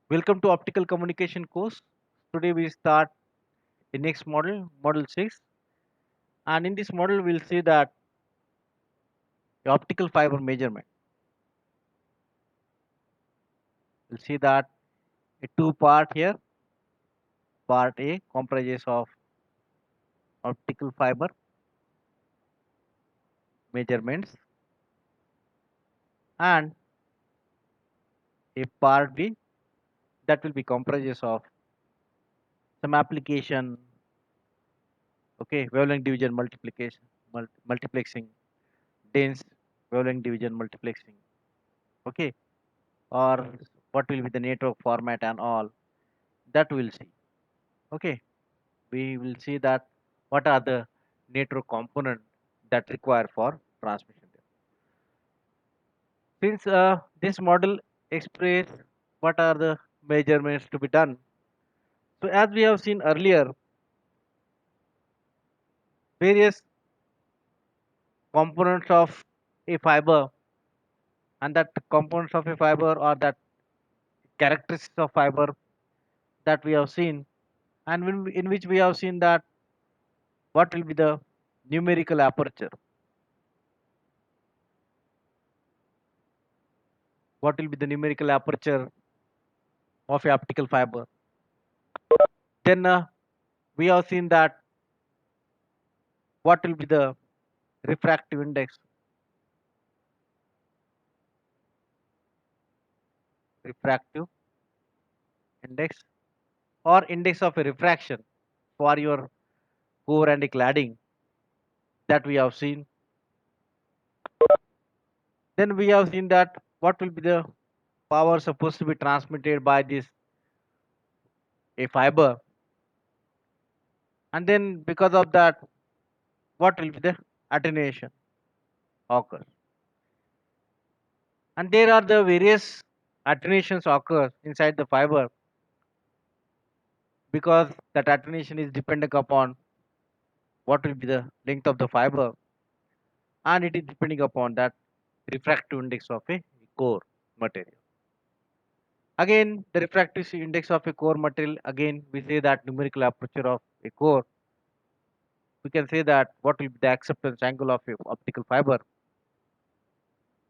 Welcome to Optical Communication course. Today we start the next model, model 6. And in this model, we'll see that the optical fiber measurement. We'll see that a two part here. Part A comprises of optical fiber measurements and a part B that will be comprises of some application, okay, wavelength division multiplication, multiplexing, dense wavelength division multiplexing, okay, or what will be the network format and all that we'll see. Okay, we will see that what are the network component that require for transmission. Since this model express what are the measurements to be done. So as we have seen earlier, various components of a fiber and that components of a fiber or that characteristics of fiber that we have seen and in which we have seen that what will be the numerical aperture, what will be the numerical aperture of a optical fiber. Then we have seen that what will be the refractive index, refractive index or index of a refraction for your core and cladding that we have seen. Then we have seen that what will be the power supposed to be transmitted by this a fiber, and then because of that, what will be the attenuation occurs. And there are the various attenuations occurs inside the fiber because that attenuation is dependent upon what will be the length of the fiber and it is depending upon that refractive index of a core material. Again, the refractive index of a core material, again, we say that numerical aperture of a core, we can say that what will be the acceptance angle of a optical fiber.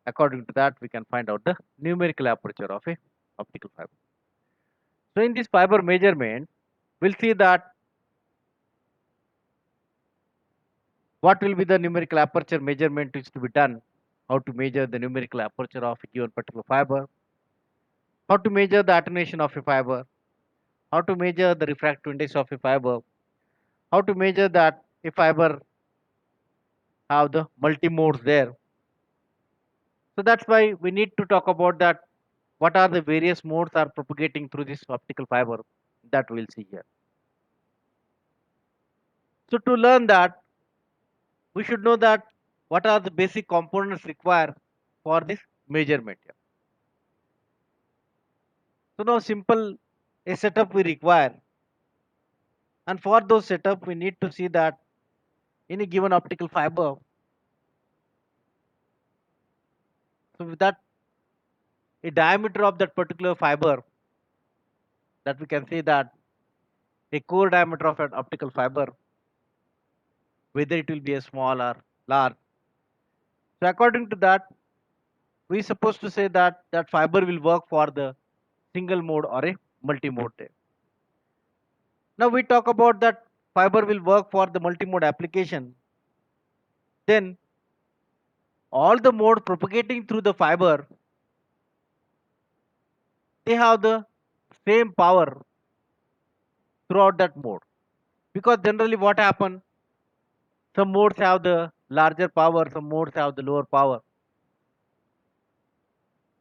According to that, we can find out the numerical aperture of a optical fiber. So in this fiber measurement, we'll see that what will be the numerical aperture measurement is to be done, how to measure the numerical aperture of a given particular fiber, how to measure the attenuation of a fiber, how to measure the refractive index of a fiber, how to measure that a fiber have the multi-modes there. So that's why we need to talk about that what are the various modes are propagating through this optical fiber that we'll see here. So to learn that, we should know that what are the basic components required for this measurement here. So now simple a setup we require, and for those setup we need to see that in a given optical fiber, so with that a diameter of that particular fiber, that we can say that a core diameter of an optical fiber, whether it will be a small or large. So according to that, we supposed to say that that fiber will work for the single mode or a multi-mode there. Now we talk about that fiber will work for the multi-mode application. Then all the mode propagating through the fiber, they have the same power throughout that mode. Because generally what happen, some modes have the larger power, some modes have the lower power.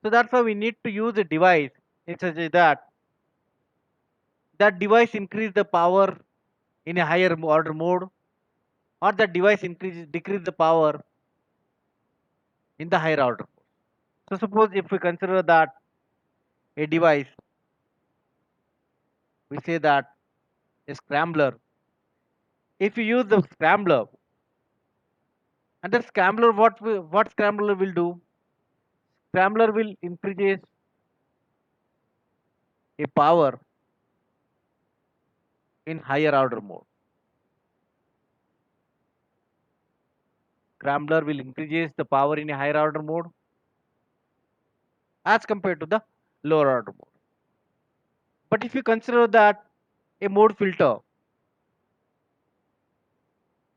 So that's why we need to use a device in such a that that device increase the power in a higher order mode, or that device decrease the power in the higher order mode. So suppose if we consider that a device, we say that a scrambler. If you use the scrambler, and the scrambler, what scrambler will do? Scrambler will increase a power in higher order mode. Scrambler will increase the power in a higher order mode as compared to the lower order mode. But if you consider that a mode filter,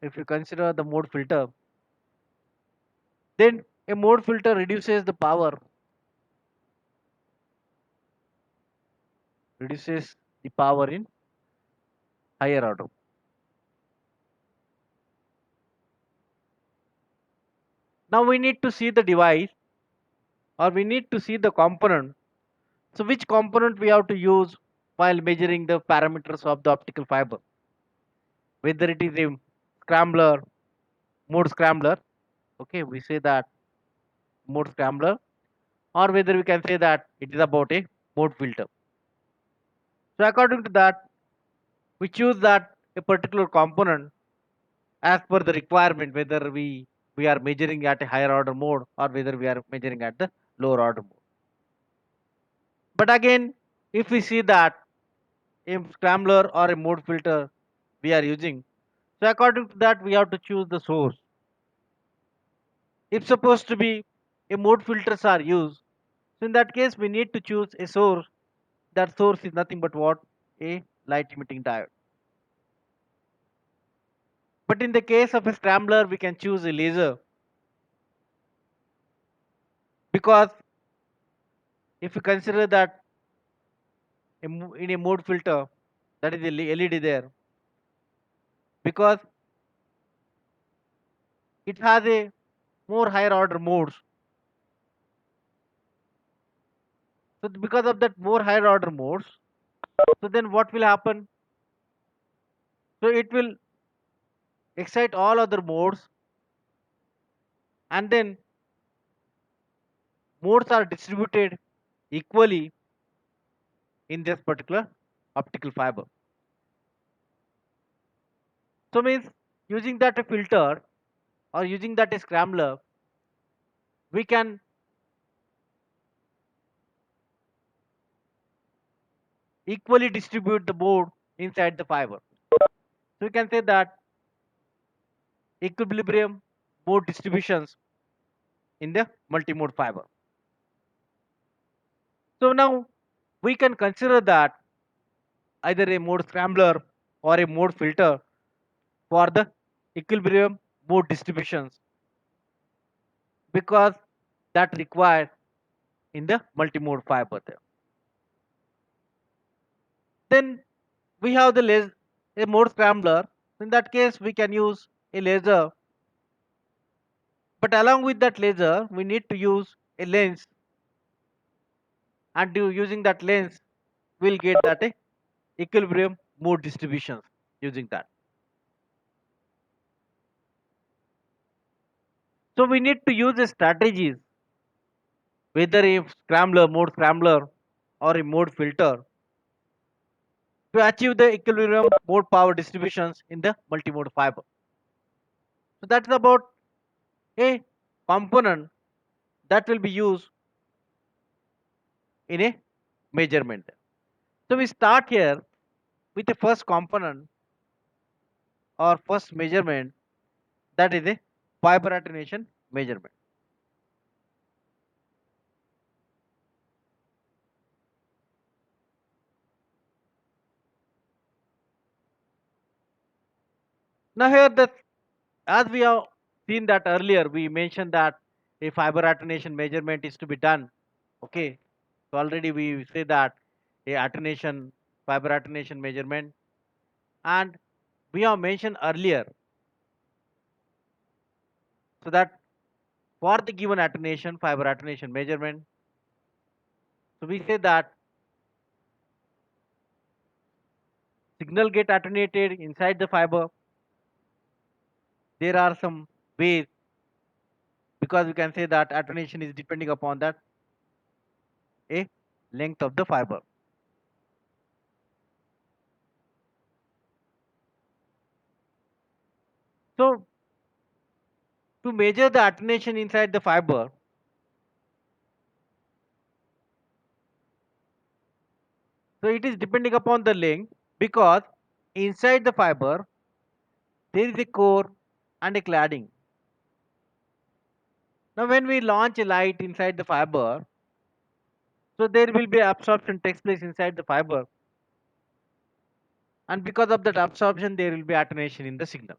if you consider the mode filter, then a mode filter reduces the power in higher order. Now we need to see the device, or we need to see the component. So which component we have to use while measuring the parameters of the optical fiber? Whether it is a scrambler, mode scrambler, okay, we say that mode scrambler, or whether we can say that it is about a mode filter. So according to that, we choose that a particular component as per the requirement, whether we are measuring at a higher order mode or whether we are measuring at the lower order mode. But again, if we see that a scrambler or a mode filter we are using, so according to that we have to choose the source. If supposed to be a mode filters are used, so in that case we need to choose a source. That source is nothing but what? A light emitting diode. But in the case of a scrambler, we can choose a laser, because if you consider that in a mode filter, that is a LED there, because it has a more higher order modes. So because of that more higher order modes, so then what will happen? So it will excite all other modes, and then modes are distributed equally in this particular optical fiber. So means using that a filter or using that a scrambler, we can equally distribute the mode inside the fiber. So we can say that equilibrium mode distributions in the multimode fiber. So now we can consider that either a mode scrambler or a mode filter for the equilibrium mode distributions, because that required in the multimode fiber there. Then we have a mode scrambler. In that case, we can use a laser, but along with that laser, we need to use a lens, and using that lens, we'll get that equilibrium mode distributions using that. So we need to use the strategies, whether a mode scrambler, or a mode filter, to achieve the equilibrium mode power distributions in the multimode fiber. So that's about a component that will be used in a measurement. So we start here with the first component or first measurement, that is a fiber attenuation measurement. Now here, the as we have seen that earlier, we mentioned that a fiber attenuation measurement is to be done. Okay, so already we say that a attenuation fiber attenuation measurement, and we have mentioned earlier, so that for the given attenuation fiber attenuation measurement, so we say that signal get attenuated inside the fiber. There are some ways, because we can say that attenuation is depending upon that a length of the fiber. So to measure the attenuation inside the fiber, So it is depending upon the length because inside the fiber there is a core and a cladding. Now when we launch a light inside the fiber, so there will be absorption takes place inside the fiber, and because of that absorption there will be attenuation in the signal.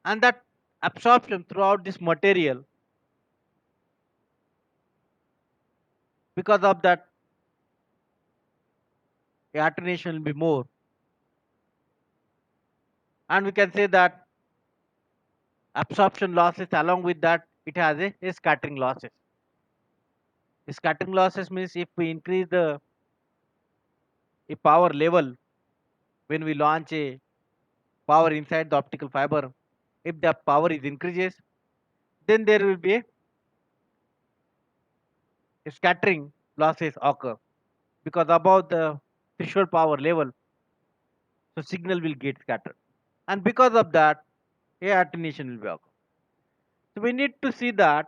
And that absorption throughout this material, because of that attenuation will be more, and we can say that absorption losses along with that it has a scattering losses. Scattering losses means if we increase a power level when we launch a power inside the optical fiber, if the power is increases, then there will be a scattering losses occur because above the threshold power level, so signal will get scattered, and because of that, a attenuation will be occur. So we need to see that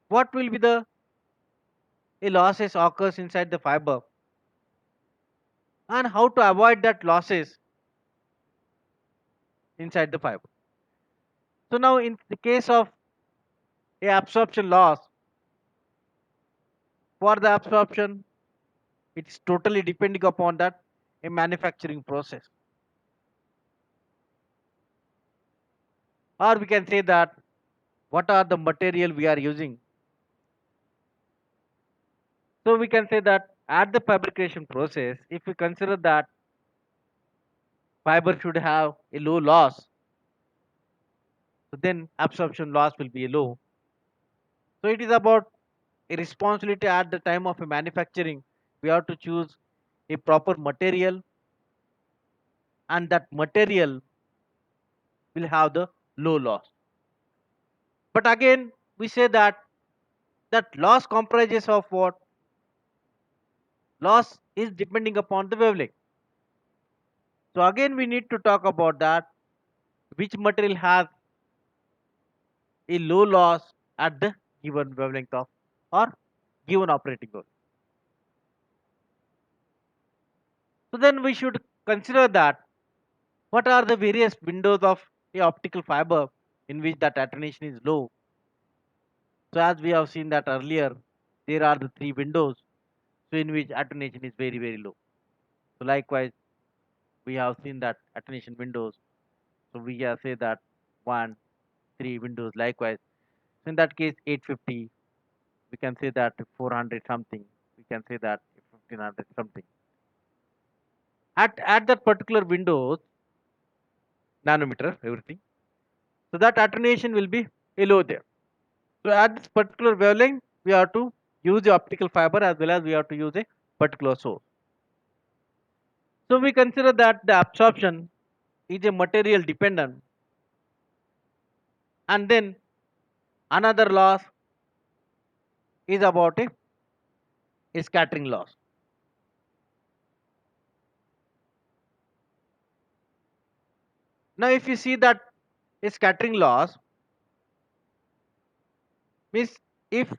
what will be the a losses occurs inside the fiber and how to avoid that losses inside the fiber. So now in the case of a absorption loss, for the absorption it's totally depending upon that a manufacturing process, or we can say that what are the material we are using. So we can say that at the fabrication process, if we consider that fiber should have a low loss, so then absorption loss will be low. So it is about a responsibility at the time of a manufacturing. We have to choose a proper material, and that material will have the low loss. But again, we say that that loss comprises of what? Loss is depending upon the wavelength. So again, we need to talk about that which material has a low loss at the given wavelength of or given operating load. So then we should consider that what are the various windows of a optical fiber in which that attenuation is low. So as we have seen that earlier, there are the three windows, so in which attenuation is very very low. So likewise, we have seen that attenuation windows. So we can say that one, three windows. Likewise, so in that case, 850. We can say that 400 something. We can say that 1500 something. At that particular windows, nanometer, everything. So that attenuation will be low there. So at this particular wavelength, we have to use the optical fiber as well as we have to use a particular source. So we consider that the absorption is a material dependent, and then another loss is about a scattering loss. Now, if you see that a scattering loss means if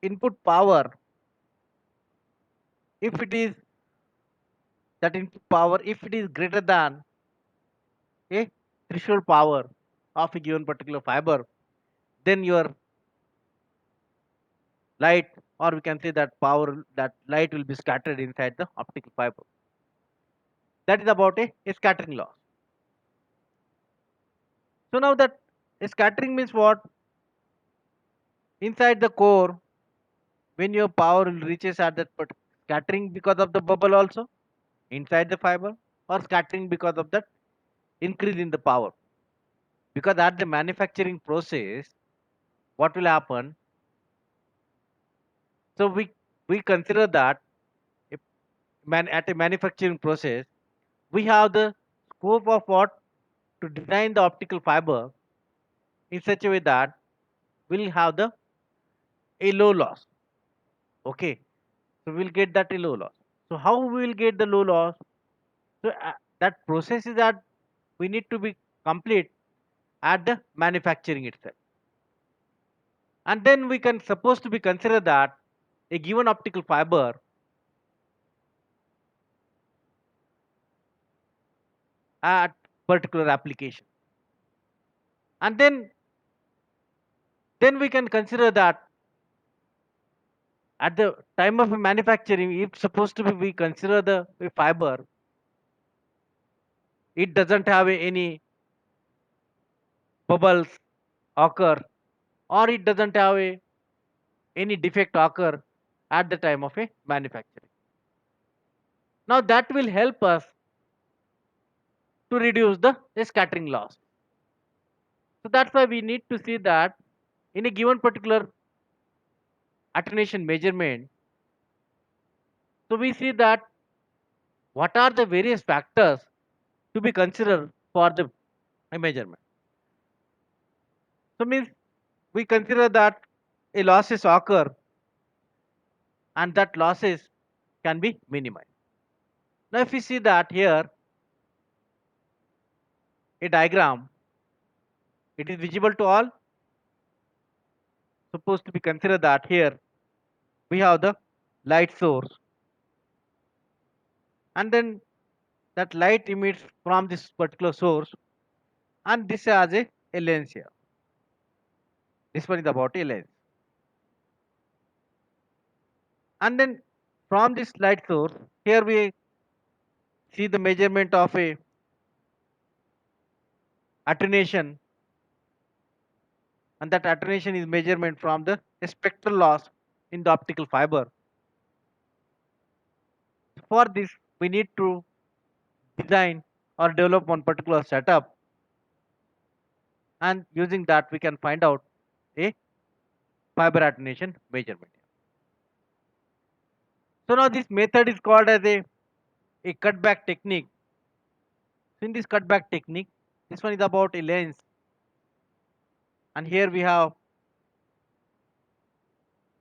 input power, if it is that input power, if it is greater than a threshold power of a given particular fiber, then your light, or we can say that power, that light will be scattered inside the optical fiber. That is about a scattering loss. So now that scattering means what? Inside the core, when your power reaches at that scattering because of the bubble also inside the fiber, or scattering because of that increase in the power. Because at the manufacturing process, what will happen? So we consider that if at a manufacturing process, we have the scope of what to design the optical fiber in such a way that we'll have the a low loss. Okay, so we'll get that a low loss. So how we will get the low loss? So that process is that we need to be complete at the manufacturing itself. And then we can supposed to be consider that a given optical fiber at particular application. And then we can consider that at the time of manufacturing, if supposed to be we consider the fiber, it doesn't have any bubbles occur, or it doesn't have any defect occur at the time of a manufacturing. Now that will help us to reduce the scattering loss. So that's why we need to see that in a given particular attenuation measurement, so we see that what are the various factors to be considered for the measurement. So means we consider that a losses occur and that losses can be minimized. Now if we see that here a diagram, it is visible to all. Supposed to be consider that here we have the light source, and then that light emits from this particular source, and this has a lens here. This one is about a lens, and then from this light source here we see the measurement of a attenuation, and that attenuation is measurement from the spectral loss in the optical fiber. For this we need to design or develop one particular setup, and using that we can find out a fiber attenuation measurement. So now this method is called as a cutback technique. So in this cutback technique, this one is about a lens, and here we have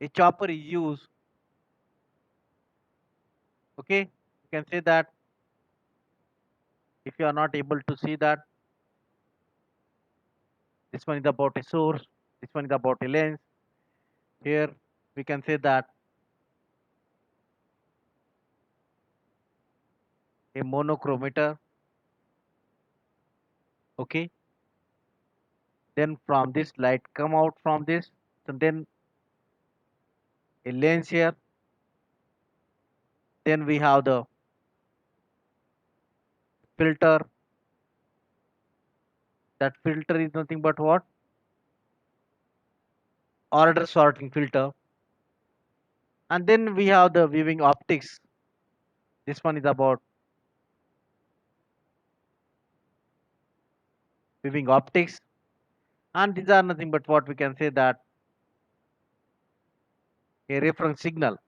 a chopper is used. Okay, you can say that if you are not able to see that, this one is about a source, this one is about a lens. Here we can say that a monochromator. Okay, then from this light come out from this, so then a lens here, then we have the filter. That filter is nothing but what? Order sorting filter. And then we have the viewing optics. This one is about viewing optics, and these are nothing but what we can say that a reference signal.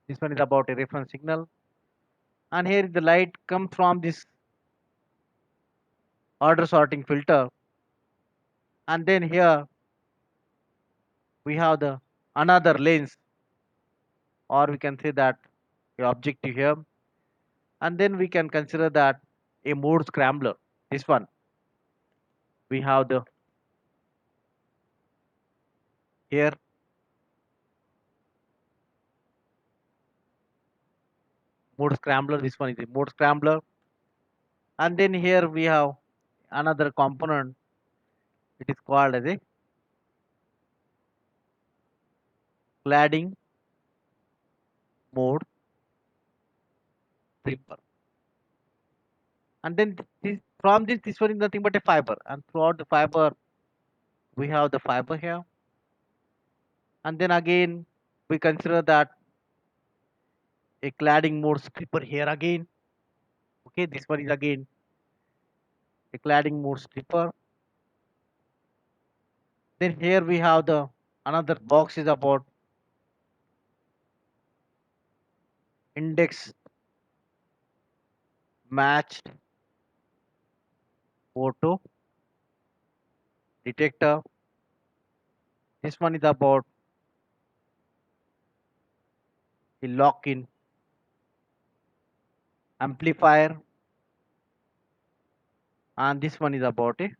This one is about a reference signal, and here the light comes from this order sorting filter, and then here we have the another lens, or we can say that the objective here, and then we can consider that a mode scrambler. This one we have the here mode scrambler. This one is a mode scrambler, and then here we have another component. It is called as a cladding mode stripper. And then this, from this one is nothing but a fiber, and throughout the fiber we have the fiber here, and then again we consider that a cladding mode stripper here again. Okay, this one is again a cladding mode stripper. Then here we have the another box is about index matched photo detector. This one is about the lock-in amplifier. and this one is about a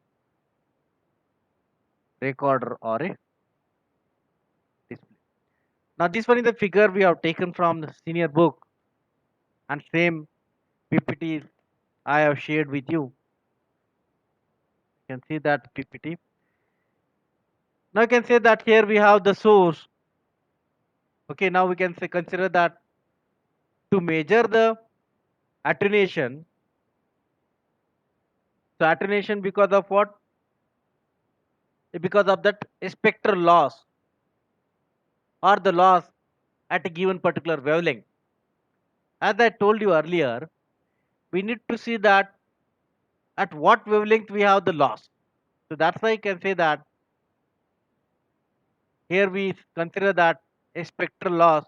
recorder or a display. Now this one is the figure we have taken from the senior book, and same PPT I have shared with you. You can see that PPT. Now you can say that here we have the source. Okay, now we can say consider that to measure the attenuation. So attenuation because of what? Because of that spectral loss or the loss at a given particular wavelength. As I told you earlier, we need to see that at what wavelength we have the loss. So that's why I can say that here we consider that a spectral loss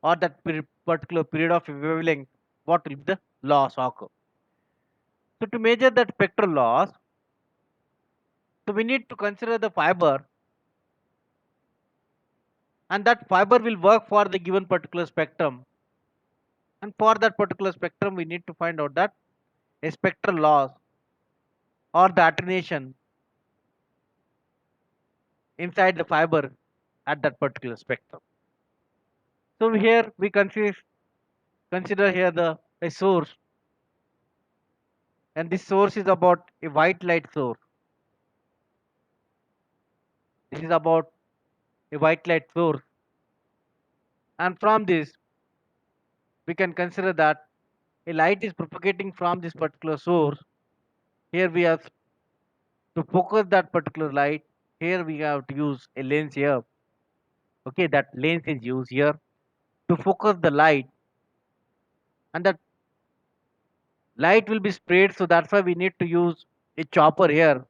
or that particular period of wavelength, what will be the loss occur. So to measure that spectral loss, so we need to consider the fiber, and that fiber will work for the given particular spectrum. And for that particular spectrum, we need to find out that a spectral loss or the attenuation inside the fiber at that particular spectrum. So here we consider here the a source, and this source is about a white light source. This is about a white light source, and from this we can consider that a light is propagating from this particular source. Here we have to focus that particular light. Here we have to use a lens here. Okay, that lens is used here to focus the light, and that light will be sprayed. So that's why we need to use a chopper here,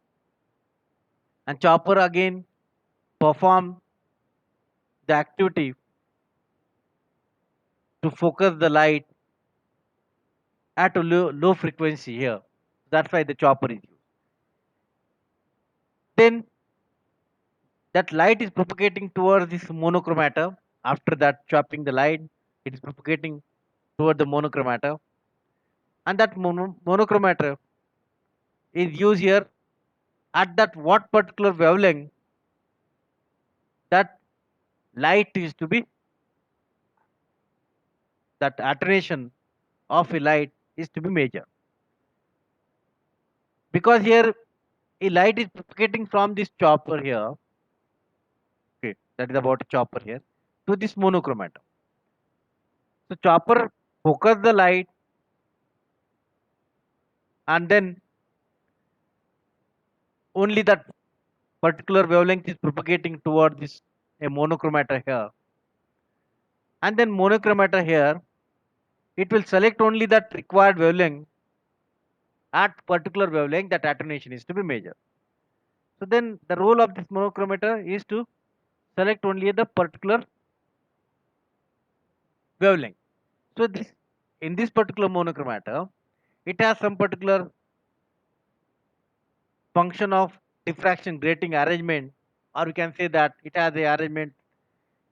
and chopper again perform the activity to focus the light at a low frequency here. That's why the chopper is used. Then that light is propagating towards this monochromata. After that chopping the light, it is propagating toward the monochromata, and that monochromata is used here at that what particular wavelength that light is to be, that attenuation of a light is to be measured, because here a light is propagating from this chopper here. Okay, that is about a chopper here to this monochromata. So chopper focus the light, and then only that particular wavelength is propagating toward this a monochromata here, and then monochromata here it will select only that required wavelength. At particular wavelength that attenuation is to be measured. So then the role of this monochromator is to select only the particular wavelength. So this, in this particular monochromator, it has some particular function of diffraction grating arrangement, or we can say that it has a arrangement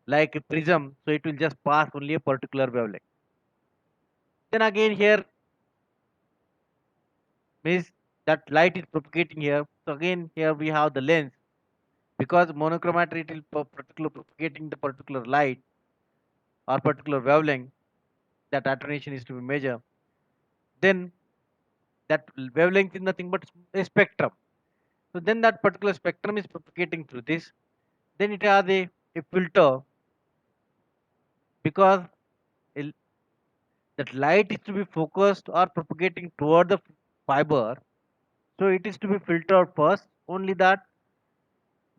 like a prism, so it will just pass only a particular wavelength. Then again here means that light is propagating here. So again here we have the lens, because monochromator it will particular propagating the particular light or particular wavelength that attenuation is to be measured. Then that wavelength is nothing but a spectrum. So then that particular spectrum is propagating through this. Then it has a filter, because it- that light is to be focused or propagating toward the fiber. So it is to be filtered first. Only that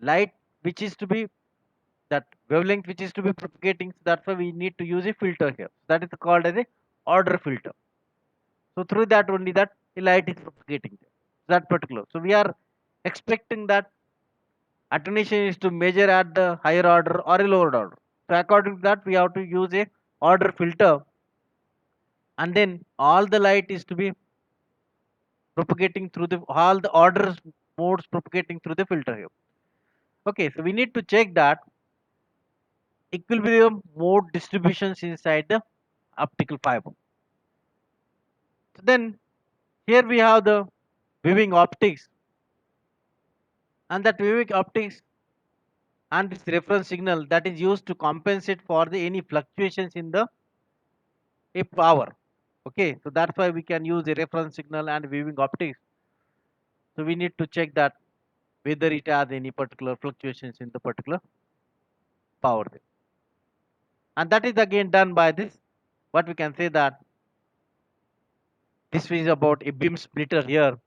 light which is to be, that wavelength which is to be propagating. So that's why we need to use a filter here. That is called as a order filter. So through that only that light is propagating there, that particular. So we are expecting that attenuation is to measure at the higher order or a lower order. So according to that we have to use a order filter, and then all the light is to be propagating through the all the orders modes propagating through the filter here. Okay, so we need to check that equilibrium mode distributions inside the optical fiber. So then Here we have the viewing optics, and that viewing optics and its reference signal that is used to compensate for the any fluctuations in the a power. Okay, so that's why we can use a reference signal and viewing optics. So we need to check that whether it has any particular fluctuations in the particular power there. And that is again done by this. What we can say that this is about a beam splitter here,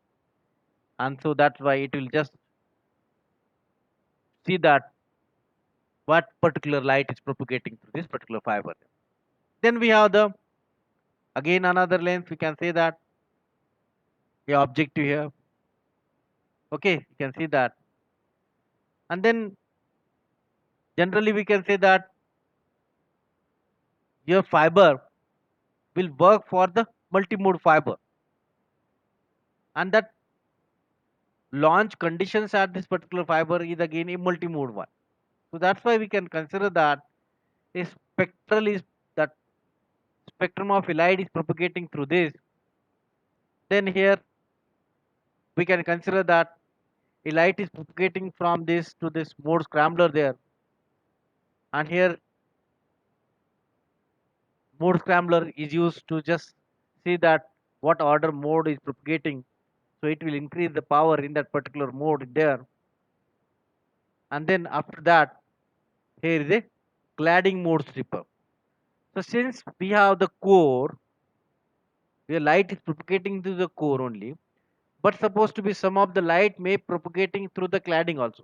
and so that's why it will just see that what particular light is propagating through this particular fiber. Then we have the again another lens. We can say that a objective here. Okay, you can see that, and then generally we can say that your fiber will work for the multimode fiber, and that launch conditions at this particular fiber is again a multimode one. So that's why we can consider that a spectral is that spectrum of a light is propagating through this. Then here we can consider that a light is propagating from this to this mode scrambler there, and here mode scrambler is used to just see that what order mode is propagating, so it will increase the power in that particular mode there. And then after that, here is a cladding mode stripper. So since we have the core, the light is propagating through the core only, but supposed to be some of the light may propagating through the cladding also.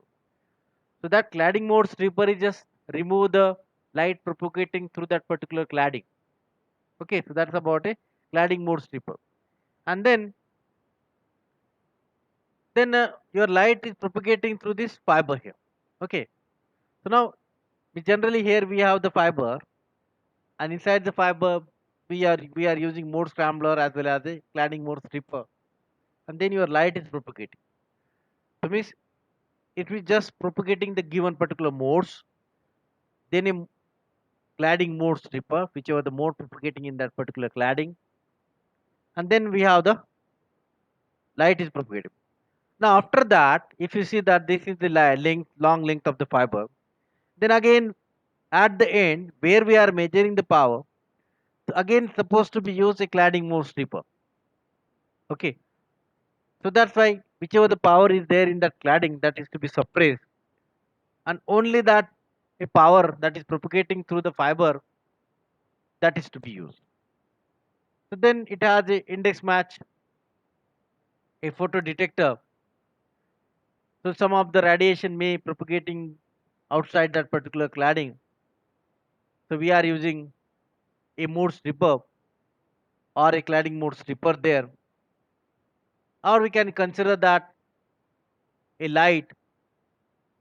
So that cladding mode stripper is just remove the light propagating through that particular cladding. Okay, so that's about a cladding mode stripper. And then your light is propagating through this fiber here. Okay, so now we generally here we have the fiber, and inside the fiber we are using mode scrambler as well as a cladding mode stripper, and then your light is propagating. So means it is just propagating the given particular modes, then a cladding mode stripper, whichever the mode propagating in that particular cladding, and then we have the light is propagating. Now after that, if you see that this is the length, long length of the fiber, then again at the end where we are measuring the power, again supposed to be use a cladding mode stripper. Okay, so that's why whichever the power is there in that cladding, that is to be suppressed, and only that a power that is propagating through the fiber, that is to be used. So then it has a index match, a photo detector. So some of the radiation may propagating outside that particular cladding. So we are using a mode stripper or a cladding mode stripper there. Or we can consider that a light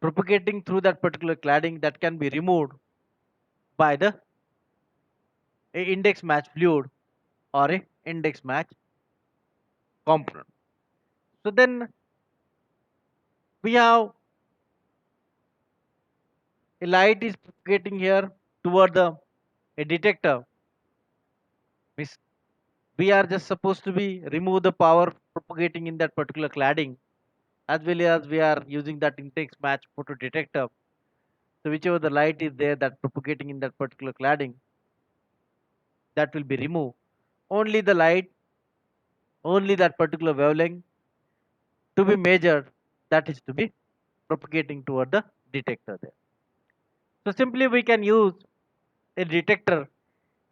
propagating through that particular cladding that can be removed by the a index match fluid or a index match component. So then we have a light is propagating here toward the a detector. Means we are just supposed to be remove the power propagating in that particular cladding, as well as we are using that index match photo detector. So whichever the light is there that propagating in that particular cladding, that will be removed. Only the light, only that particular wavelength to be measured, that is to be propagating toward the detector there. So simply we can use a detector.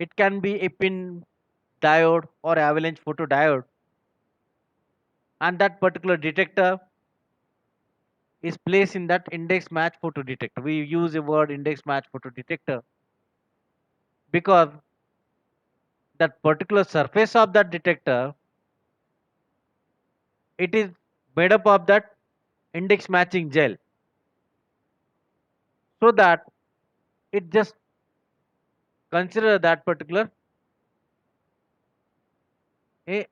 It can be a pin diode or avalanche photodiode, and that particular detector is placed in that index match photo detector. We use the word index match photo detector because that particular surface of that detector, it is made up of that index matching gel, so that it just consider that a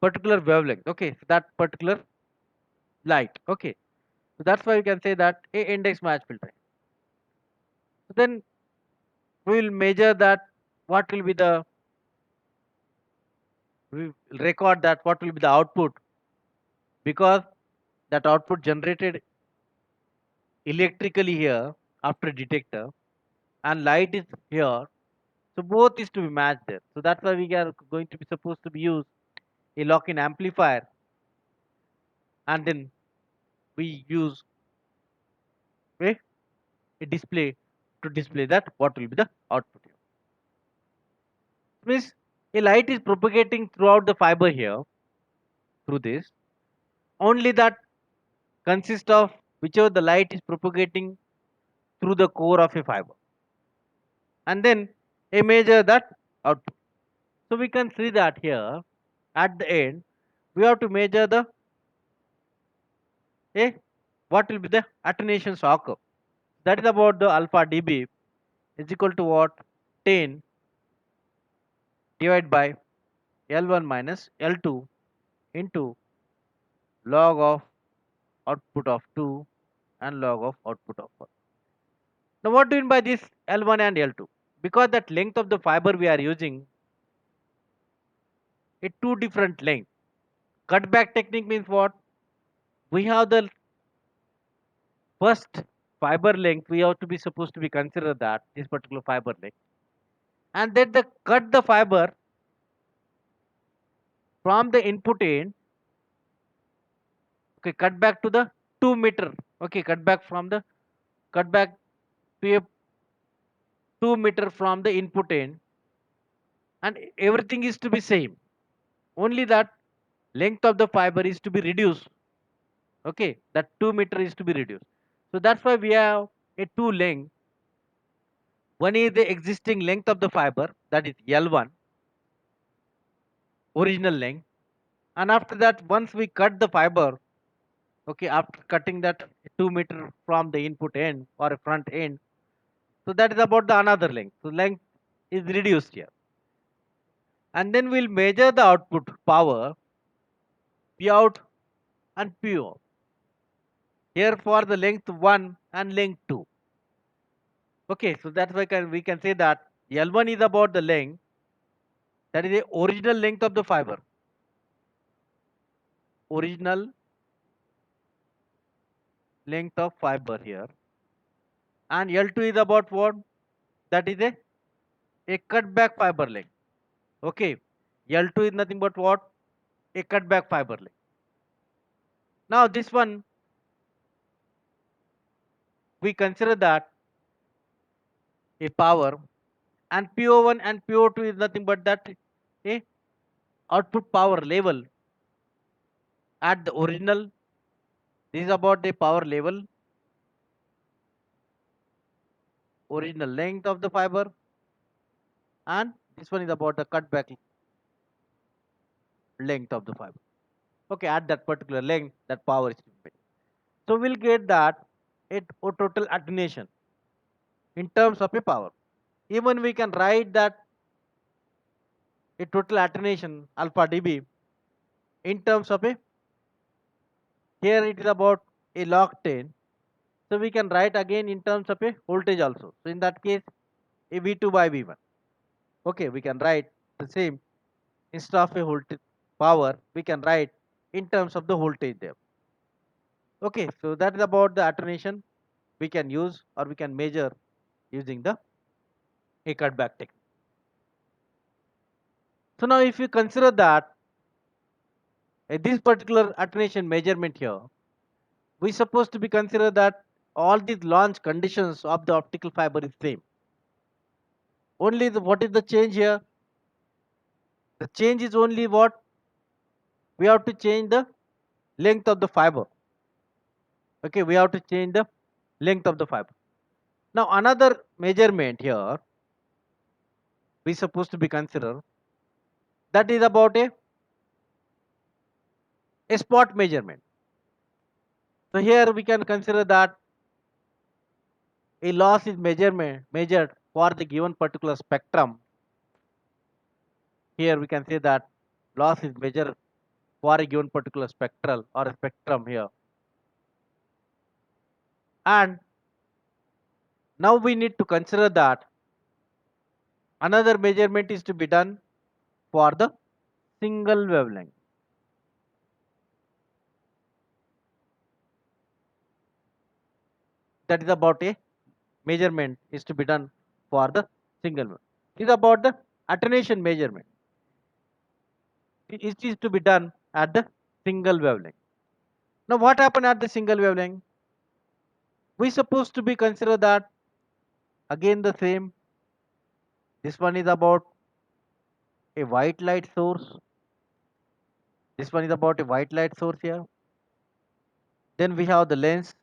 particular wavelength. Okay, so that particular light. Okay, so that's why you can say that a index match filter. So then we will measure that what will be the we will record that what will be the output, because that output generated electrically here after detector, and light is here. So both is to be matched there. So that's why we are going to be supposed to be use a lock-in amplifier, and then we use a, a display to display that what will be the output here. Means a light is propagating throughout the fiber here through this. Only that consists of whichever the light is propagating through the core of a fiber, and then a measure that output. So we can see that here at the end we have to measure the a what will be the attenuation shock curve. That is about the alpha dB is equal to what, 10 divided by L1 minus L2 into log of output of 2 and log of output of 1. Now what do you mean by this L1 and L2? Because that length of the fiber we are using is two different lengths. Cutback technique means what? We have the first fiber length, we have to be supposed to be consider that this particular fiber length, and then the cut the fiber from the input end. Okay, cut back to the 2 meter. Okay, cut back to a 2 meter from the input end, and everything is to be same. Only that length of the fiber is to be reduced. Okay, that 2 meter is to be reduced. So that's why we have a two length. One is the existing length of the fiber, that is L1, original length, and after that, once we cut the fiber, okay, after cutting that 2 meter from the input end or a front end, so that is about the another length. So length is reduced here, and then we'll measure the output power P out and P O here for the length 1 and length 2. Okay, so that's why we can say that L1 is about the length, that is the original length of the fiber, original length of fiber here, and L2 is about what, that is a cut back fiber length. Okay, L2 is nothing but what, a cut back fiber length. Now this one we consider that a power, and PO1 and PO2 is nothing but that a output power level at the original. This is about the power level, original length of the fiber, and this one is about the cutback length of the fiber. Okay, at that particular length, that power is to be made. So we'll get that it a total attenuation in terms of a power. Even we can write that a total attenuation alpha dB in terms of a, here it is about a log 10. So we can write again in terms of a voltage also. So in that case, a V2 by V1. Okay, we can write the same, instead of a voltage power, we can write in terms of the voltage there. Okay, so that is about the attenuation we can use or we can measure using the a cutback technique. So now if you consider that this particular attenuation measurement here, we supposed to be consider that all these launch conditions of the optical fiber is same. Only what is the change here? The change is only what, we have to change the length of the fiber. Okay, we have to change the length of the fiber. Now another measurement here we supposed to be consider, that is about a spot measurement. So here we can consider that a loss is measured for the given particular spectrum. Here we can say that loss is measured for a given particular spectral or a spectrum here. And now we need to consider that another measurement is to be done for the single wavelength. That is about a measurement is to be done for the single wavelength. It is about the attenuation measurement. It is to be done at the single wavelength. Now, what happened at the single wavelength? We supposed to be consider that again the same. This one is about a white light source. This one is about a white light source here. Then we have the lens.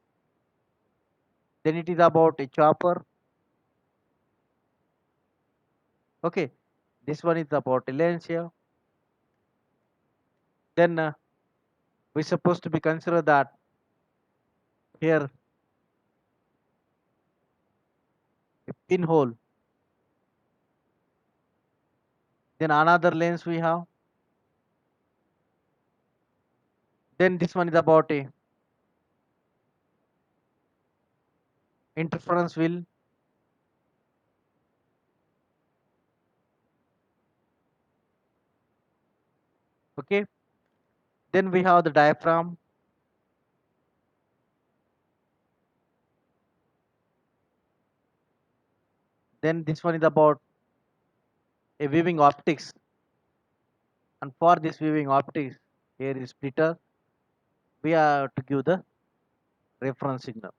Then it is about a chopper. Okay. This one is about a lens here. Then we supposed to be consider that here a pinhole. Then another lens we have. Then this one is about a interference wheel. Okay. Then we have the diaphragm. Then this one is about a viewing optics. And for this viewing optics, here is splitter. We have to give the reference signal.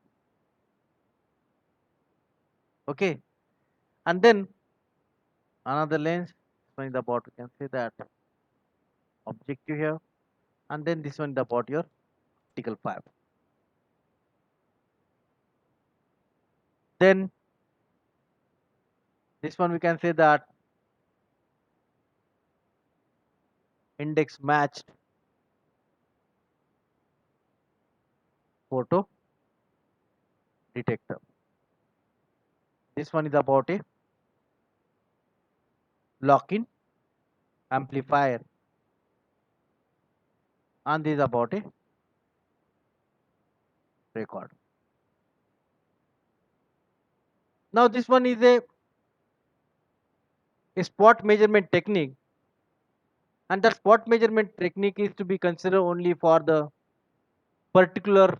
Okay. And then another lens. This one is about, we can say that objective here. And then this one is about your optical fiber. Then this one we can say that index matched photo detector. This one is about a lock-in amplifier, and this is about a record. Now this one is a spot measurement technique, and that spot measurement technique is to be considered only for the particular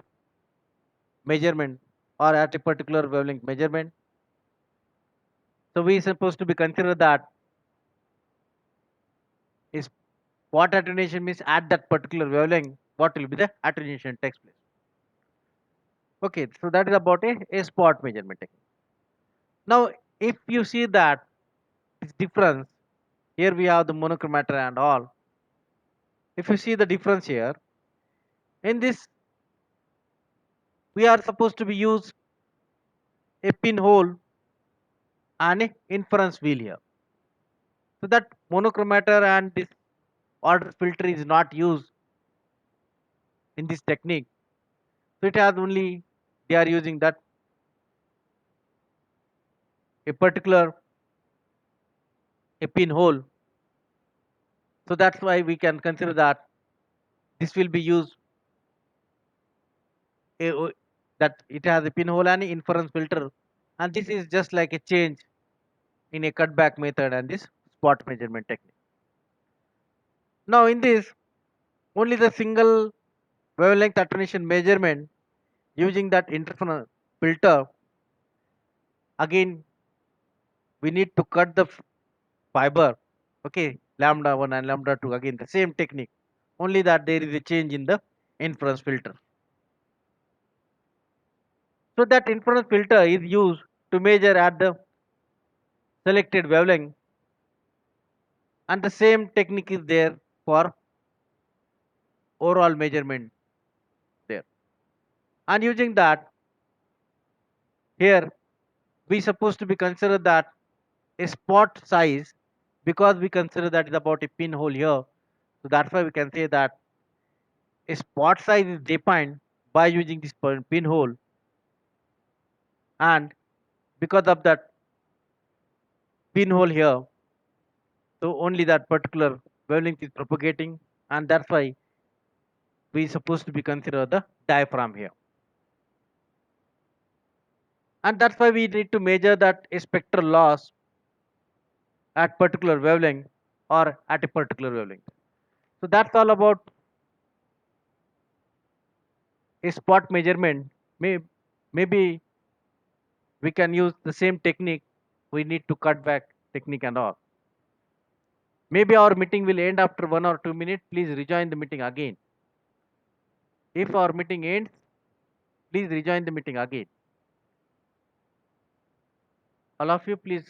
measurement or at a particular wavelength measurement. So we are supposed to be consider that is what attenuation means at that particular wavelength, what will be the attenuation takes place. Okay, so that is about a spot measurement technique. Now, if you see that this difference, here we have the monochromator and all. If you see the difference here, in this we are supposed to be use a pinhole and a inference wheel here. So that monochromator and this order filter is not used in this technique. So it has only they are using that a particular a pinhole. So that's why we can consider that this will be used a, that it has a pinhole and inference filter, and this is just like a change in a cutback method and this spot measurement technique. Now in this only the single wavelength attenuation measurement using that interference filter, again we need to cut the fiber. Okay, lambda 1 and lambda 2, again the same technique, only that there is a change in the inference filter. So that inference filter is used to measure at the selected wavelength, and the same technique is there for overall measurement there. And using that, here we supposed to be consider that a spot size, because we consider that is about a pinhole here. So that's why we can say that a spot size is defined by using this pinhole, and because of that pinhole here, so only that particular wavelength is propagating, and that's why we supposed to be consider the diaphragm here. And that's why we need to measure that a spectral loss at particular wavelength or at a particular wavelength. So that's all about a spot measurement. May, Maybe we can use the same technique. We need to cut back technique and all. Maybe our meeting will end after 1 or 2 minutes. Please rejoin the meeting again. If our meeting ends, please rejoin the meeting again. All of you, please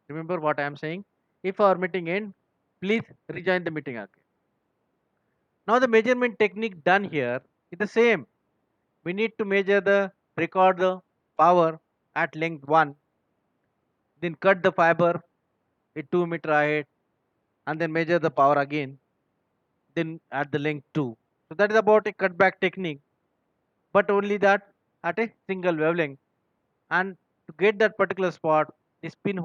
remember what I am saying. If our meeting ends, please rejoin the meeting again. Now the measurement technique done here is the same. We need to measure the record the power at length 1, then cut the fiber a 2 meter ahead, and then measure the power again, then at the length 2. So that is about a cutback technique, but only that at a single wavelength. And to get that particular spot, the spin